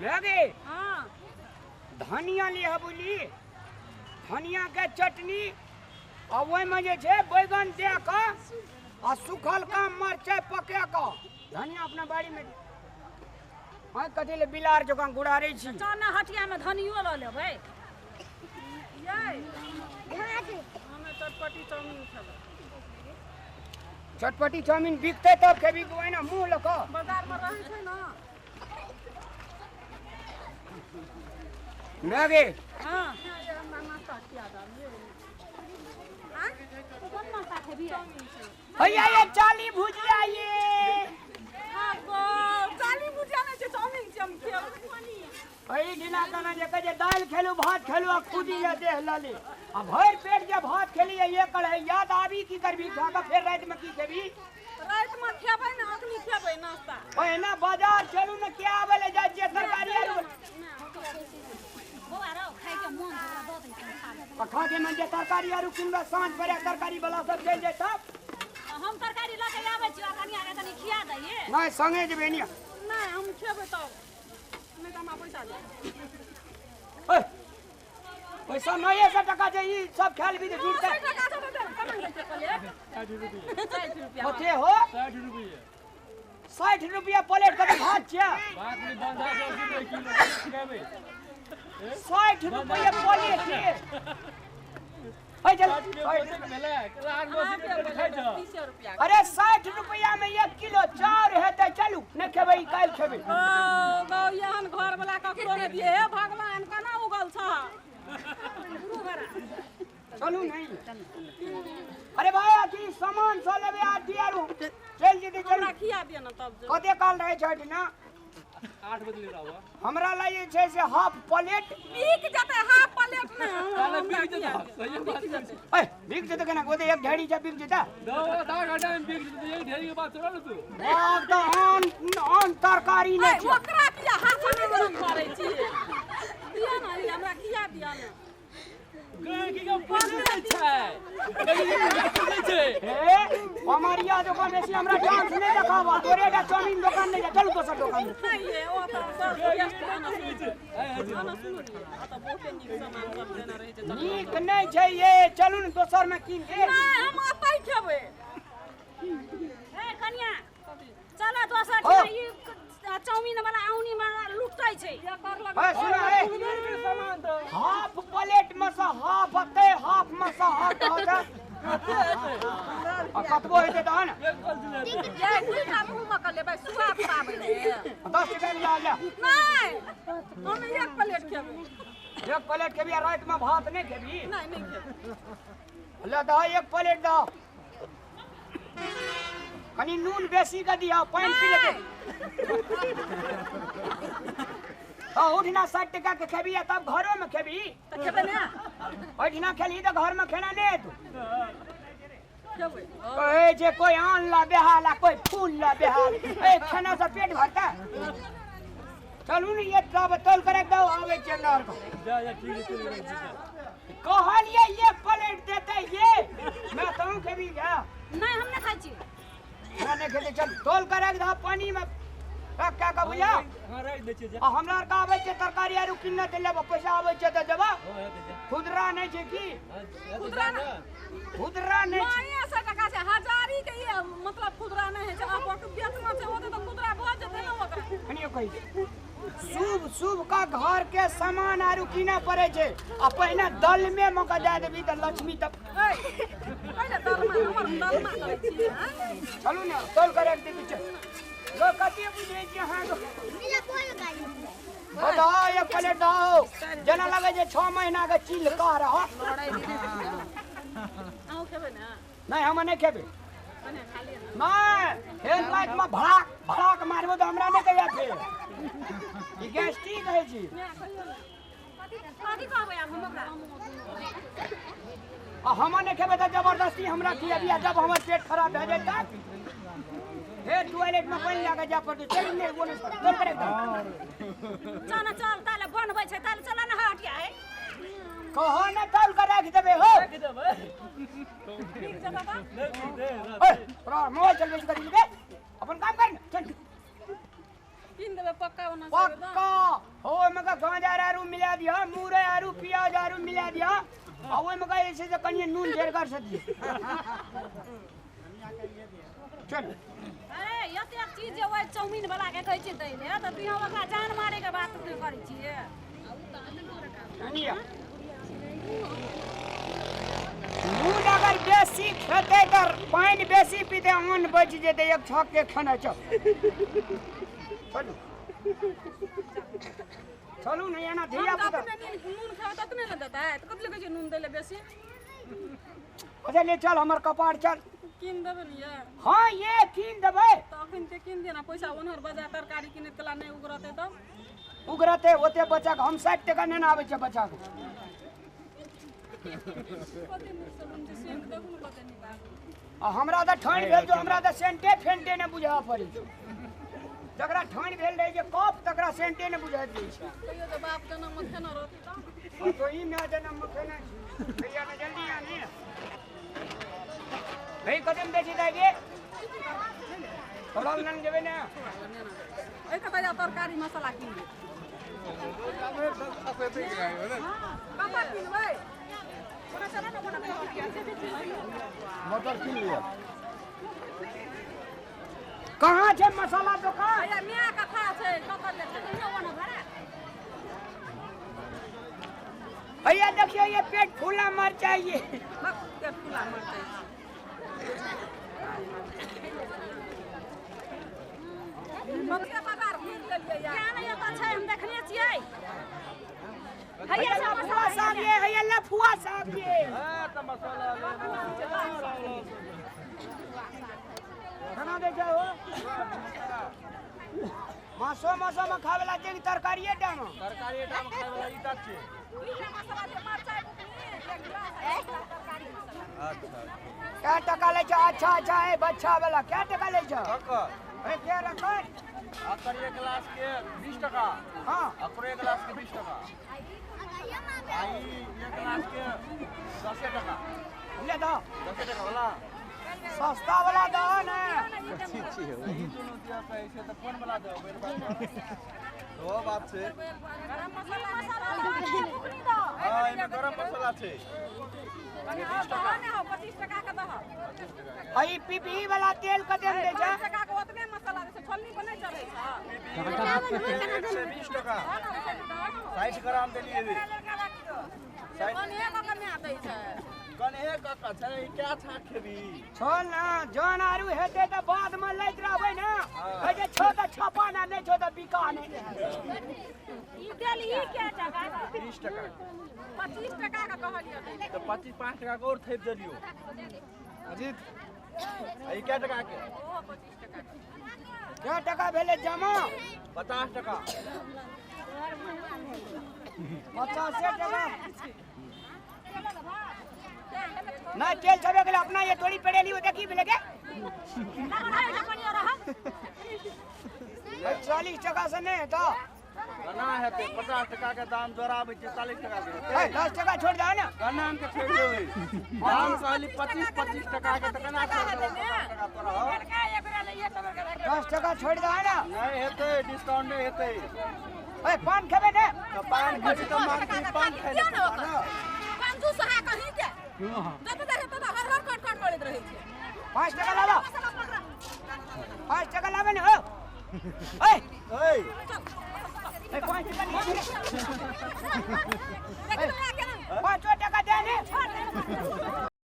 लगे हां धनिया लिया बोली धनिया के चटनी और वही में जे छे बैगन दे के आ सूखल का मरचाई पके के धनिया अपना बाड़ी में हां कथि ले बिलार जका गुड़ारे छी चाना हटिया में धनियो ल लेबै ये हमें चटपटी चाउमीन खेबै चटपटी चाउमीन बिकते तब खेबी कोई ना मुंह लको बाजार में रहै छै ना लगे हां हमरा नाश्ता किया दा हां कौन नाश्ता खेबी भैया ये चाली भुजिया ये हां गो चाली भुजिया में छै चाउमीन छै हम खेबै अई दिना कना जे कहे दाल खेलू भात खेलू आ खुदी जे देह लले आ भर पेट जे भात खेली ये कहे याद आबी की करबी खा के फिर रात में की खेबी रात में खेबै ना अखनी खेबै नाश्ता ओए ना बाजार चलू ना क्या आवेले जा जे तरकारी आलू बोआरो खाइ के मन हमरा द दे खा खा के मन जे तरकारी आलू किनबे सांझ परे तरकारी वाला सब चल जाय तब हम तरकारी ल के आबै छी कनिया के तनी खिया दइए नहीं संगे जेबे निया नहीं हम खेबै तब नहीं त हमरा पैसा दे ओए पैसा नहीं 100 टका जे ई सब खेल भी दे जुटते 60 टका से दे कम दै छै प्लेट 60 रुपया होते हो 60 रुपया 60 रुपया प्लेट का भात छिया बात में बंधा 100 रुपया किलो खेबै 60 रुपया प्लेट है ओए चल अरे 60 रुपया में 1 किलो चाउर हेतै चलू न खेबै काल खेबै गौ यहन घर वाला ककरो ने दिए हे भगवान केना उगल छ चलू नहीं अरे भाई की सामान स लेबे आ दियारू चल जदी हमरा खिया दिए न तब कते काल रहै छै ना 8 बजे ले आवा हमरा लागि छै से हाफ प्लेट बिक जते हाफ प्लेट में काला बिक जता सही बात है ओए बिक जते केना गोदे एक ढेड़ी जा बिक जता आधा घंटा में बिक जता एक ढेरी के बात छोड़ न तू बाप तो ऑन तरकारी नहीं छै ओकरा किया हाथ में मारै छी दिया ना हमरा खिया दिया ना गाय की का पकड़े छै गाय छै ए हमारिया दुकान में से हमरा डांस नहीं देखावा तोरे डा चाउमीन दुकान नहीं जा चल दोसर दुकान नहीं ये ओ तो गेस्ट आना सुनो आ तो बहुते नीक सामान सब देना रहे छै नीक नहीं छै ये चलू न दोसर में कीन ले नहीं हम अतै खेबै ए कनिया चला दोसर ई चाउमीन वाला औनी में लुटै छै ए सुन ए सामान दो हाफ प्लेट में से हाफ अते हाफ में से हाफ हो जा आ कतबो हेते तहन ये कुइठा मुंह में कर लेबै सुआद पाबै ले 10 टका ला ले नहीं हम एक प्लेट खेबै एक प्लेट के भी रात में भात नहीं खेबी नहीं खेबै ले दो एक प्लेट दो कनी नून बेसी का दिया पानी पी लेते हां उठना 60 टका के खेबी तब घरों में खेबी त खेबै ना उठना खेली तो घर में खाना नहीं तू खेबै ए जे कोई आन ला बेहाला कोई फूल ला बेहाल ए खाना से पेट भरता चलू नहीं ये तब तोल करे दो आवे चन्नर को जा ठीक है कहलिए ये प्लेट देते ये मैं तो खेबी जा नहीं हम नहीं खाइ छी मैं नहीं खेते चल तोल करे दो पानी में रख क्या का भैया हां रख दे छै आ हमरा का आवे छै तरकारी आरु किन्ने ते लेबो पैसा आवे छै त देबा खुदरा नहीं छै की खुदरा ना खुदरा नहीं छै नहीं 100 टका से हजारी के ये मतलब खुदरा नहीं है आप बेचना छै होते तो खुदरा भ जेते ना ओकरा कनियो कहि शुभ शुभ का घर के सामान आरु किने पड़े छै आ पहिने दल में मका दे देबी त लक्ष्मी तक पहिले दलमा हमर दलमा करै छी चलू ने तोल करे दे पीछे लो कते बुझे छी हां मेरा कोई गाड़ी बताओ एक प्लेट दो जना लगे जे 6 महीना के चिल का रहा लड़ाई दीदी आउ खेबै ना नहीं हम नहीं खेबे कने खा लिए नहीं हेल लाइट में भड़ाक भड़ाक मारबो तो हमरा नहीं कहिया फिर ई गैस्ट्रिक है जी कथी कहबै आब हम ओकरा आ हम नहीं खेबे तो जबरदस्ती हमरा खियाबिया जब हमर पेट खराब भ जाए तब हे टॉयलेट में पानी लगा जा पर चल नहीं बोले तोल करे चल चल ताले बनबै छै ताले चल ना हटिया है कहो न तौल कर रख देबे हो रख देबे ठीक छै बाबा नहीं दे ओए मोबाइल चल बेच कर ले अपन काम कर चल पिन देबे पक्का होना पक्का आरू मिला दिया मुरई आरू प्याज आरू मिला दिया आ ओइ में कहे से कनिए नून ढेर कर सकी चल अरे एतेक चीज जे ओइ चाउमीन वाला के कहै छै दै ले त तू ओकरा जान मारे के बात तू करै छियै धनिया नून अगर बेसी खेते तर पानी बेसी पीते अन्न बच जेते एक छक के खाना चल चलू चलू नहीं एना धिया पुता नून खाओ त नहीं न देता है त कथि लगे छै नून दै ले बेसी अच्छा ले चल हमर कपाड़ चल किन देबे न ये हाँ ये कीन देबै त अखन ते किन देना पैसा ओनहर बाजार तरकारी किने तला नहीं उगरते त उगरते ओते बच्चा के हम 60 टका नहीं आबै छै बच्चा के कथि मुसलमान जे सेंट देखू न कते नहीं बाबू आ हमरा त ठंड भेल जो हमरा त सेंटे फेंटे ने बुझा पड़ी जकरा ठंड भेल रहे जे कफ तकरा सेंटे ने बुझा दै छै कहियो त बाप जना मत न रहत त तो ई ना जन्म मखना भैया ने जल्दी आने भाई कदम बेची दागे फलाल नन देबे ना ए कता तरकारी मसाला किन दे कता किनबै ओना चला न बना मोटर किन लिया कहाँ छै मसाला दुकान या मिया का खा छै कता ले छै न ओना भरा भैया देखिए ये पेट फूला मर चाहिए बक के फुला मरतै मक्के बाजार घूम लेलियै यार क्या नहीं आता छै हम देखने छियै भैया लफुआ साहब ये भैया लफुआ साहब ये खाना दे जाओ मासो में खावेला छै तरकारीए डाम तरकारी दाम खाए वाला ई तक छै मीठा मसाला जे मरचाइ एक गिलास तरकारी मसाला अच्छा क्या टका ले छ अच्छा है बच्चा वाला क्या टका ले छ ककर ए क्या रखन अकर एक गिलास के 20 टका हां अकर एक गिलास के 20 टका आई एक गिलास के 10 टका ले दो 10 टका वाला सस्ता वाला दो ना दोनों दिया पैसे तो फोन वाला दो मेरे पास तो बात से गरम मसाला फुकनी दो हां इमे गरम मसाला छै कने 20 टका ने हो 25 टका के दह आई पीपी वाला तेल कदम दे छ 5 टका के ओतबे मसाला दे छै छोलनी पर नहीं चढ़ै छै 120 टका 60 ग्राम देलिए रे कने कने आदै छै कने कक्का छै ई क्या छा खेबी छोड़ ना जौन आरू हेते त बाद में लैत रहबै ना ए जे छो त छपा ना नहीं छो त बिका नहीं ई देली क्या टका 20 टका 25 टका का कहलियो तो 25 5 टका के और थैप देलियो अजीत ई क्या टका के ओ 25 टका क्या टका भेले जमा 50 टका 50 टका ना तेल छबे गेल अपना ये थोड़ी पड़ेली वो देखी भी लगे 40 टका से नहीं तो गना हेते 50 टका के दाम जोराबै छै 40 टका के 10 टका छोड़ दो ना गना के छोड़ देबै दाम कहली 25 टका के त गना छोड़ देबै 50 टका तोरा हो 10 टका छोड़ दो ना नहीं हेते डिस्काउंट नहीं हेते ए पान खेबे ने तो पान भेजी तो मांग पान खाइ ले ना 500 सहा कहीं के जब तक हेतो त हर कट करैत रहै छै 5 टका लाबो 5 टका लाबे ने हो ए ओए 5 टका नहीं 5 टका